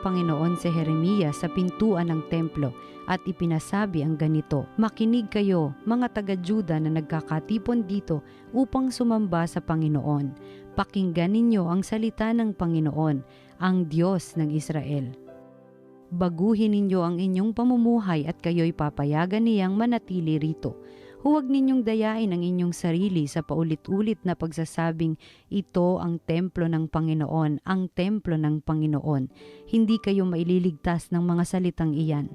Panginoon si Jeremias sa pintuan ng templo at ipinasabi ang ganito, "Makinig kayo, mga taga-Juda na nagkakatipon dito upang sumamba sa Panginoon. Pakinggan ninyo ang salita ng Panginoon, ang Diyos ng Israel. Baguhin ninyo ang inyong pamumuhay at kayo'y papayagan niyang manatili rito. Huwag ninyong dayain ang inyong sarili sa paulit-ulit na pagsasabing, ito ang templo ng Panginoon, ang templo ng Panginoon. Hindi kayo maililigtas ng mga salitang iyan.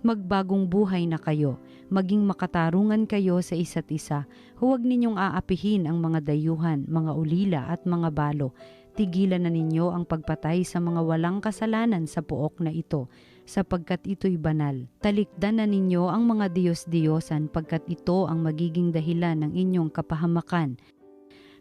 Magbagong buhay na kayo, maging makatarungan kayo sa isa't isa. Huwag ninyong aapihin ang mga dayuhan, mga ulila at mga balo. Tigilan na ninyo ang pagpatay sa mga walang kasalanan sa pook na ito, sapagkat ito'y banal. Talikdan na ninyo ang mga Diyos-Diyosan pagkat ito ang magiging dahilan ng inyong kapahamakan.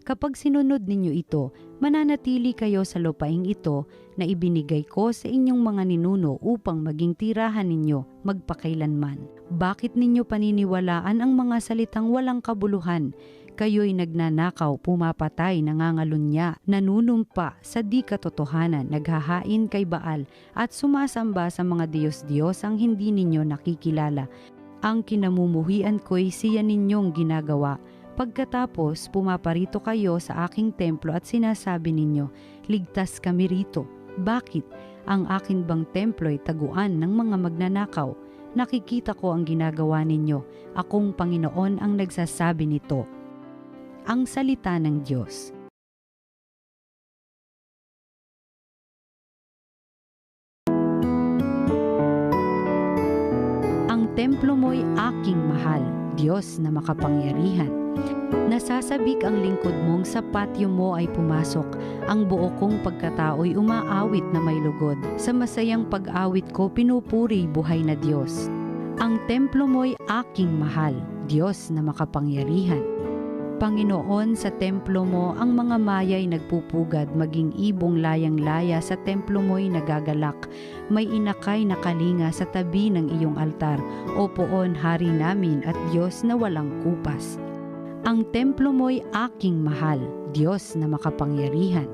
Kapag sinunod ninyo ito, mananatili kayo sa lupaing ito na ibinigay ko sa inyong mga ninuno upang maging tirahan ninyo magpakailanman. Bakit ninyo paniniwalaan ang mga salitang walang kabuluhan? Kayo'y nagnanakaw, pumapatay, nangangalunya, nanunumpa sa di katotohanan, naghahain kay Baal at sumasamba sa mga Diyos-Diyos ang hindi ninyo nakikilala. Ang kinamumuhian ko'y siya ninyong ginagawa. Pagkatapos, pumaparito kayo sa aking templo at sinasabi ninyo, ligtas kami rito. Bakit? Ang akin bang templo'y taguan ng mga magnanakaw? Nakikita ko ang ginagawa ninyo. Akong Panginoon ang nagsasabi nito. Ang salita ng Diyos. Ang templo mo'y aking mahal, Diyos na makapangyarihan. Nasasabik ang lingkod mong sa patio mo ay pumasok, ang buo kong pagkatao'y umaawit na may lugod. Sa masayang pag-awit ko pinupuri buhay na Diyos. Ang templo mo'y aking mahal, Diyos na makapangyarihan. Panginoon, sa templo mo ang mga maya'y nagpupugad, maging ibong layang-laya sa templo mo'y nagagalak. May inakay na kalinga sa tabi ng iyong altar. O poon, hari namin at Diyos na walang kupas. Ang templo mo'y aking mahal, Diyos na makapangyarihan.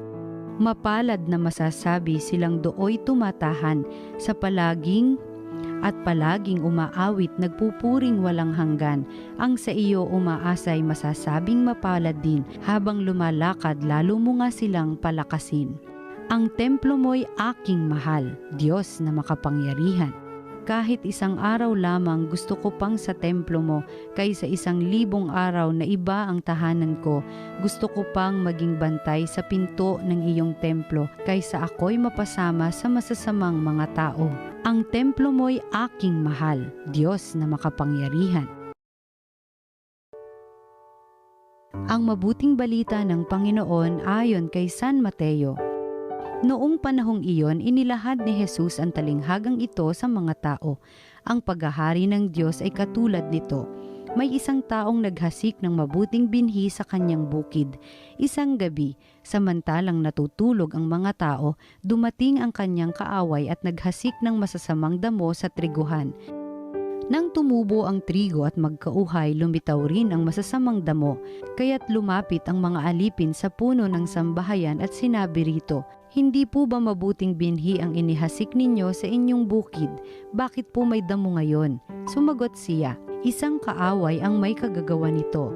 Mapalad na masasabi silang dooy tumatahan sa palaging umaawit, nagpupuring walang hanggan. Ang sa iyo umaasay masasabing mapalad din, habang lumalakad lalo mo nga silang palakasin. Ang templo mo'y aking mahal, Diyos na makapangyarihan. Kahit isang araw lamang gusto ko pang sa templo mo, kaysa 1,000 araw na iba ang tahanan ko. Gusto ko pang maging bantay sa pinto ng iyong templo, kaysa ako'y mapasama sa masasamang mga tao. Ang templo mo'y aking mahal, Diyos na makapangyarihan. Ang mabuting balita ng Panginoon ayon kay San Mateo. Noong panahong iyon, inilahad ni Jesus ang talinghagang ito sa mga tao. Ang paghahari ng Diyos ay katulad nito. May isang taong naghasik ng mabuting binhi sa kanyang bukid. Isang gabi, samantalang natutulog ang mga tao, dumating ang kanyang kaaway at naghasik ng masasamang damo sa triguhan. Nang tumubo ang trigo at magkauhay, lumitaw rin ang masasamang damo, kaya't lumapit ang mga alipin sa puno ng sambahayan at sinabi rito, "Hindi po ba mabuting binhi ang inihasik ninyo sa inyong bukid? Bakit po may damo ngayon?" Sumagot siya, "Isang kaaway ang may kagagawa nito."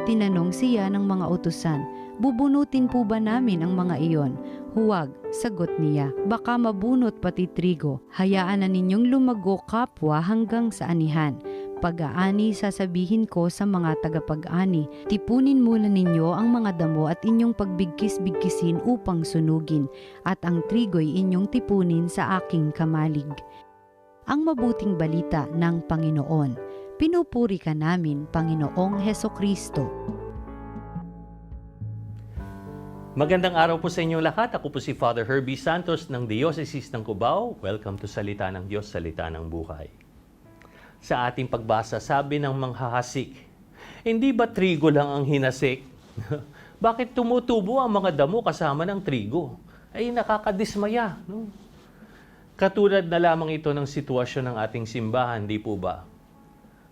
Tinanong siya ng mga utusan, "Bubunutin po ba namin ang mga iyon?" "Huwag," sagot niya, "baka mabunot pati trigo. Hayaan na ninyong lumago kapwa hanggang sa anihan. Pag-aani sasabihin ko sa mga tagapag-ani, tipunin muna ninyo ang mga damo at inyong pagbigkis-bigkisin upang sunugin, at ang trigo'y inyong tipunin sa aking kamalig." Ang mabuting balita ng Panginoon. Pinupuri ka namin, Panginoong Hesukristo. Magandang araw po sa inyong lahat. Ako po si Father Herbie Santos ng Diocese ng Cubao. Welcome to Salita ng Diyos, Salita ng Buhay. Sa ating pagbasa, sabi ng manghahasik, "Hindi ba trigo lang ang hinasik? Bakit tumutubo ang mga damo kasama ng trigo? Ay nakakadismaya, no?" Katulad na lamang ito ng sitwasyon ng ating simbahan, di po ba?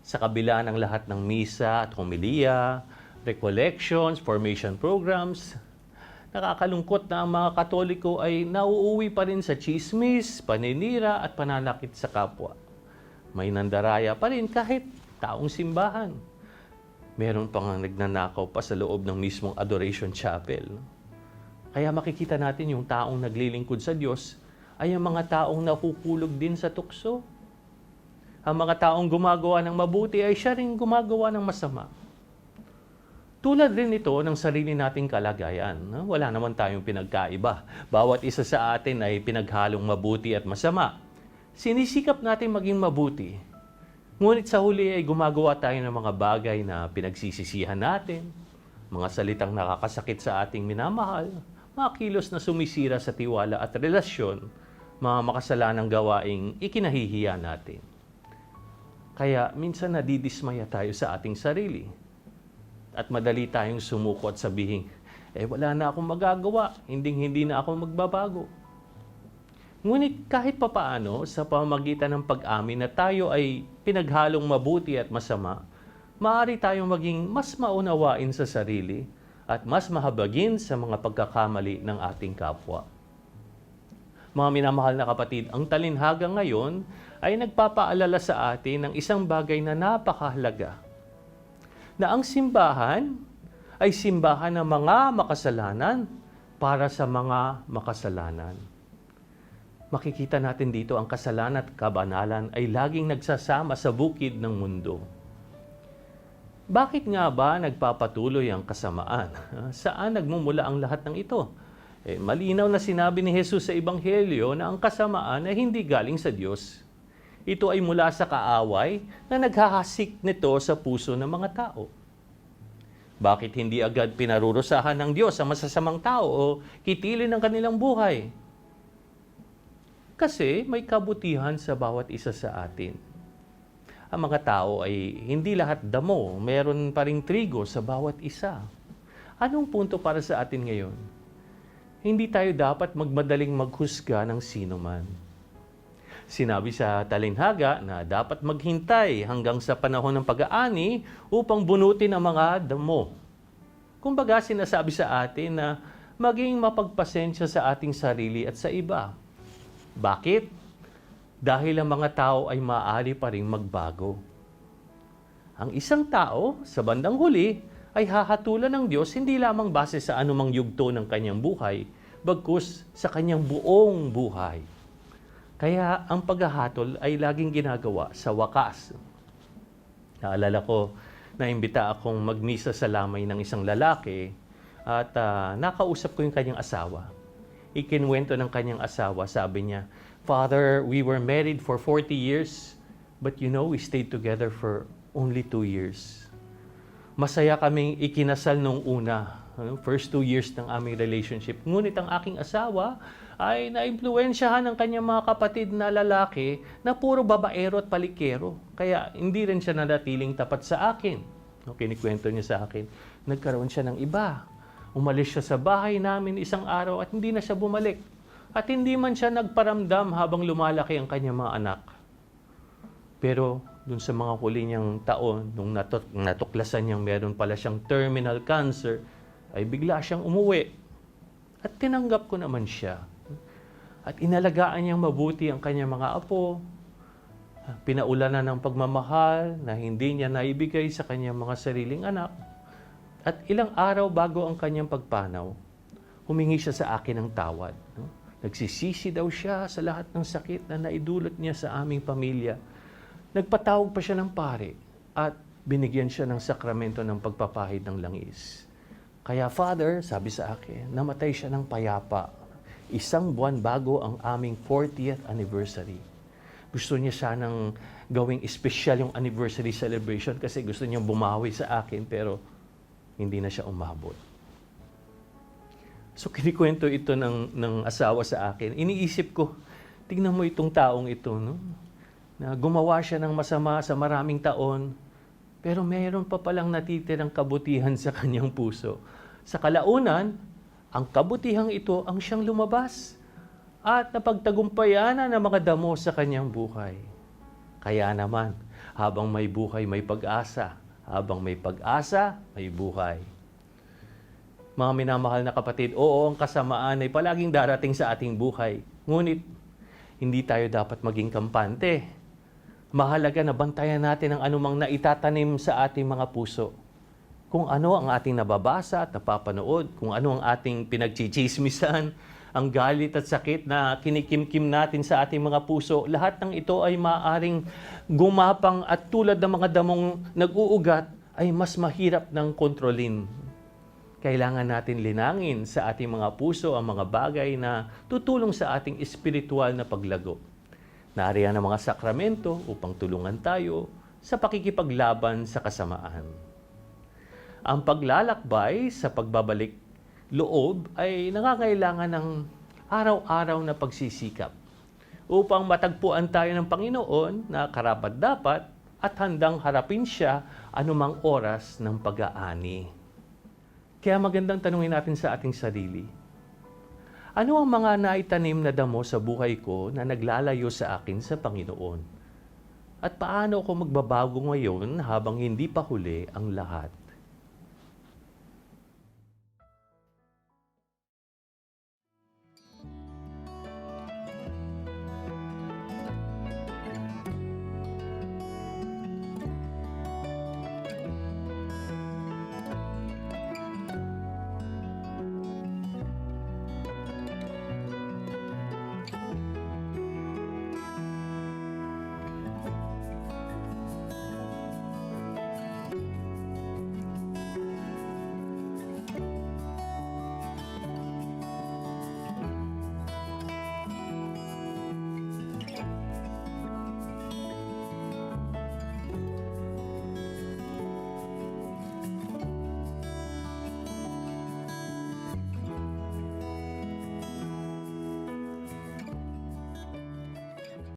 Sa kabila ng lahat ng misa at homilia, recollections, formation programs, Nakakalungkot na ang mga Katoliko ay nauuwi pa rin sa tsismis, paninira at pananakit sa kapwa. May nandaraya pa rin kahit taong simbahan. Meron pa nga nagnanakaw pa sa loob ng mismong adoration chapel. Kaya makikita natin yung taong naglilingkod sa Diyos ay ang mga taong nakukulog din sa tukso. Ang mga taong gumagawa ng mabuti ay siya rin gumagawa ng masama. Tulad rin ito ng sarili nating kalagayan. Wala naman tayong pinagkaiba. Bawat isa sa atin ay pinaghalong mabuti at masama. Sinisikap natin maging mabuti. Ngunit sa huli ay gumagawa tayo ng mga bagay na pinagsisisihan natin, mga salitang nakakasakit sa ating minamahal, mga kilos na sumisira sa tiwala at relasyon, mga makasalanang gawaing ikinahihiya natin. Kaya minsan nadidismaya tayo sa ating sarili. At madali tayong sumuko at sabihin, wala na akong magagawa, hindi na ako magbabago. Ngunit kahit papaano, sa pamamagitan ng pag-amin na tayo ay pinaghalong mabuti at masama, maaari tayong maging mas maunawain sa sarili at mas mahabagin sa mga pagkakamali ng ating kapwa. Mga minamahal na kapatid, ang talinhaga ngayon ay nagpapaalala sa atin ng isang bagay na napakahalaga. Na ang simbahan ay simbahan ng mga makasalanan para sa mga makasalanan. Makikita natin dito ang kasalanan at kabanalan ay laging nagsasama sa bukid ng mundo. Bakit nga ba nagpapatuloy ang kasamaan? Saan nagmumula ang lahat ng ito? Malinaw na sinabi ni Jesus sa Ebanghelyo na ang kasamaan ay hindi galing sa Diyos. Ito ay mula sa kaaway na naghahasik nito sa puso ng mga tao. Bakit hindi agad pinarurusahan ng Diyos ang masasamang tao o kitilin ng kanilang buhay? Kasi may kabutihan sa bawat isa sa atin. Ang mga tao ay hindi lahat damo, meron pa ring trigo sa bawat isa. Anong punto para sa atin ngayon? Hindi tayo dapat magmadaling maghusga ng sino man. Sinabi sa talinhaga na dapat maghintay hanggang sa panahon ng pag-aani upang bunutin ang mga damo. Kumbaga sinasabi sa atin na maging mapagpasensya sa ating sarili at sa iba. Bakit? Dahil ang mga tao ay maaari pa ring magbago. Ang isang tao, sa bandang huli, ay hahatulan ng Diyos hindi lamang base sa anumang yugto ng kanyang buhay, bagkus sa kanyang buong buhay. Kaya ang paghahatol ay laging ginagawa sa wakas. Naalala ko, naimbita akong magmisa sa lamay ng isang lalaki at nakausap ko yung kanyang asawa. Ikinwento ng kanyang asawa, sabi niya, "Father, we were married for 40 years, but we stayed together for only 2 years. Masaya kaming ikinasal nung una, first 2 years ng aming relationship. Ngunit ang aking asawa ay naimpluwensyahan ng kanyang mga kapatid na lalaki na puro babaero at palikero. Kaya hindi rin siya nanatiling tapat sa akin." Kinikwento niya sa akin, nagkaroon siya ng iba. Umalis siya sa bahay namin isang araw at hindi na siya bumalik. At hindi man siya nagparamdam habang lumalaki ang kanyang mga anak. Pero dun sa mga huli niyang taon, nung natuklasan niyang meron pala siyang terminal cancer, ay bigla siyang umuwi. At tinanggap ko naman siya. At inalagaan niyang mabuti ang kanyang mga apo. Pinaulanan ng pagmamahal na hindi niya naibigay sa kanyang mga sariling anak. At ilang araw bago ang kanyang pagpanaw, humingi siya sa akin ng tawad. Nagsisisi daw siya sa lahat ng sakit na naidulot niya sa aming pamilya. Nagpatawag pa siya ng pare at binigyan siya ng sakramento ng pagpapahid ng langis. Kaya Father, sabi sa akin, namatay siya ng payapa. 1 buwan bago ang aming 40th anniversary. Gusto niya sanang gawing espesyal yung anniversary celebration kasi gusto niya bumawi sa akin pero hindi na siya umabot. So kinikwento ito ng asawa sa akin. Iniisip ko, tingnan mo itong taong ito, na gumawa siya ng masama sa maraming taon, pero mayroon pa palang natitirang kabutihan sa kanyang puso. Sa kalaunan, ang kabutihang ito ang siyang lumabas at napagtagumpayan ng mga damo sa kanyang buhay. Kaya naman, habang may buhay, may pag-asa. Habang may pag-asa, may buhay. Mga minamahal na kapatid, oo, ang kasamaan ay palaging darating sa ating buhay. Ngunit, hindi tayo dapat maging kampante. Mahalaga na bantayan natin ang anumang naitatanim sa ating mga puso. Kung ano ang ating nababasa at napapanood, kung ano ang ating pinagchichismisan, ang galit at sakit na kinikimkim natin sa ating mga puso, lahat ng ito ay maaaring gumapang at tulad ng mga damong nag-uugat ay mas mahirap ng kontrolin. Kailangan natin linangin sa ating mga puso ang mga bagay na tutulong sa ating espiritual na paglago. Nariyan ang mga sakramento upang tulungan tayo sa pakikipaglaban sa kasamaan. Ang paglalakbay sa pagbabalik loob ay nangangailangan ng araw-araw na pagsisikap upang matagpuan tayo ng Panginoon na karapat-dapat at handang harapin siya anumang oras ng pag-aani. Kaya magandang tanungin natin sa ating sarili, ano ang mga naitanim na damo sa buhay ko na naglalayo sa akin sa Panginoon? At paano ako magbabago ngayon habang hindi pa huli ang lahat?